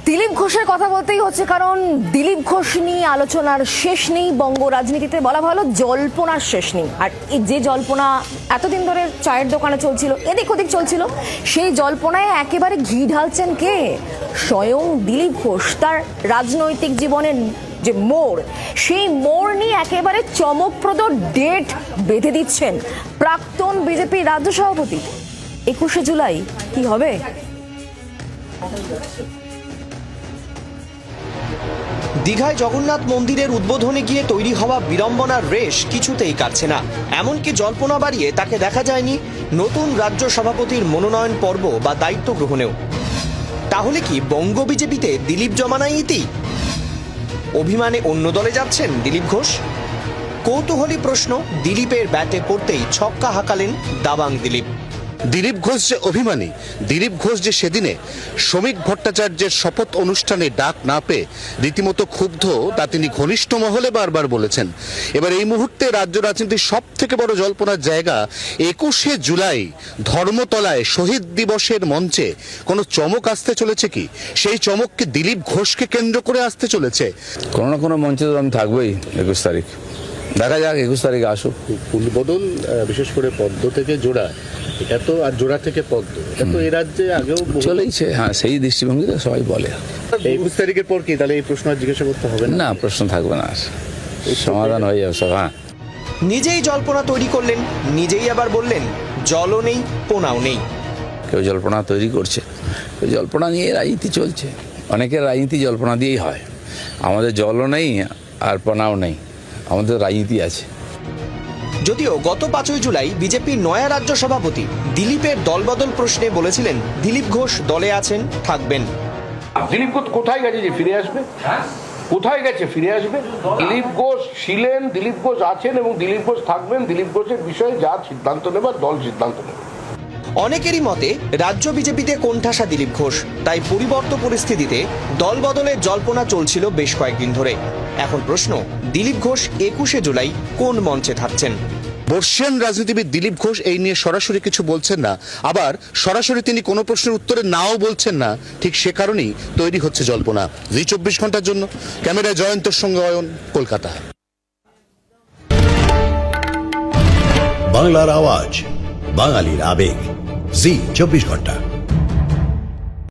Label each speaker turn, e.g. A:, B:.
A: দিলীপ ঘোষের কথা বলতেই হচ্ছে, কারণ দিলীপ ঘোষ নিয়ে আলোচনার শেষ নেই। বঙ্গ রাজনীতিতে বলা ভালো জল্পনার শেষ নেই। আর এই যে জল্পনা এতদিন ধরে চায়ের দোকানে চলছিল, এদিক ওদিক চলছিল, সেই জল্পনায় একেবারে ঘি ঢালছেন কে? স্বয়ং দিলীপ ঘোষ। তার রাজনৈতিক জীবনের যে মোড়, সেই মোড় নিয়ে একেবারে চমকপ্রদ ডেট বেঁধে দিচ্ছেন প্রাক্তন বিজেপি রাজ্য সভাপতি। 21শে জুলাই কি হবে?
B: দীঘায় জগন্নাথ মন্দিরের উদ্বোধনে গিয়ে তৈরি হওয়া বিড়ম্বনার রেশ কিছুতেই কাটছে না। এমনকি জল্পনা বাড়িয়ে তাকে দেখা যায়নি নতুন রাজ্য সভাপতির মনোনয়ন পর্ব বা দায়িত্ব গ্রহণেও। তাহলে কি বঙ্গ বিজেপিতে দিলীপ জমানাই ইতি? অভিমানে অন্য দলে যাচ্ছেন দিলীপ ঘোষ? কৌতূহলী প্রশ্ন দিলীপের ব্যাটে পড়তেই ছক্কা হাঁকালেন দাবাং দিলীপ।
C: দিলীপ ঘোষ যে অভিমানী, দিলীপ ঘোষ যে সেদিনে শ্রমিক ভট্টাচার্যের শপথ অনুষ্ঠানে ডাক না পেয়ে রীতিমতো ক্ষুব্ধ, তা তিনি ঘনিষ্ঠ মহলে বারবার বলেছেন। এবার এই মুহূর্তে রাজ্য রাজনীতির সব থেকে বড় জল্পনার জায়গা 21শে জুলাই ধর্মতলায় শহীদ দিবসের মঞ্চে কোনো চমক আসতে চলেছে কি? সেই চমককে দিলীপ ঘোষকে কেন্দ্র করে আসতে চলেছে।
D: কোনো না কোনো মঞ্চে তো আমি থাকবোই 21 তারিখ। দেখা যাক 21 তারিখে আসুক।
E: ফুলবদল বিশেষ করে পদ্ম থেকে জোড়া, এটা তো, আর জোড়া থেকে পদ্ম, এটা তো এই রাজ্যে আগেও
D: চলেইছে। হ্যাঁ, সেই দৃষ্টিভঙ্গিতে সবাই বলে।
E: 21 তারিখের পর কি তাহলে এই প্রশ্ন আর জিজ্ঞাসা করতে হবে না?
D: না, প্রশ্ন থাকবে না, আর সমাধান হয়ে যাবে সব। হ্যাঁ,
B: নিজেই জল্পনা তৈরি করলেন, নিজেই আবার বললেন জলও নেই পোনাও নেই।
D: কেউ জল্পনা তৈরি করছে, কেউ জল্পনা নিয়ে রাজনীতি চলছে। অনেকের রাজনীতি জল্পনা দিয়েই হয়। আমাদের জলও নেই আর পোনাও নেই, আমাদের রাজনীতি আছে।
B: যদিও গত 5ই জুলাই বিজেপির নয়া রাজ্য সভাপতি দিলীপের দলবদল প্রশ্নে বলেছিলেন দিলীপ ঘোষ দলে আছেন, থাকবেন।
F: দিলীপ ঘোষ কোথায় গেছে যে ফিরে আসবে? কোথায় গেছে ফিরে আসবে? দিলীপ ঘোষ ছিলেন, দিলীপ ঘোষ আছেন এবং দিলীপ ঘোষ থাকবেন। দিলীপ ঘোষের বিষয়ে যা সিদ্ধান্ত নেবার দল সিদ্ধান্ত নেবে।
B: অনেকেরই মতে রাজ্য বিজেপিতে কোণঠাসা দিলীপ ঘোষ, তাই পরিবর্ত পরিস্থিতিতে দল বদলের জল্পনা চলছিল বেশ কয়েকদিন ধরে। এখন প্রশ্ন, দিলীপ ঘোষ 21শে জুলাই কোন মঞ্চে থাকছেন?
C: বর্ষিয়ান রাজনীতিবিদ দিলীপ ঘোষ এই নিয়ে সরাসরি কিছু বলছেন না, আবার সরাসরি তিনি কোনো প্রশ্নের উত্তরে নাও বলছেন না। ঠিক সে কারণেই তৈরি হচ্ছে জল্পনা। জি 24 ঘন্টার জন্য ক্যামেরায় জয়ন্তর সঙ্গে অয়ন, কলকাতা।
G: বাংলার আওয়াজ, বাঙালির আবেগ, জি 24 ঘন্টা।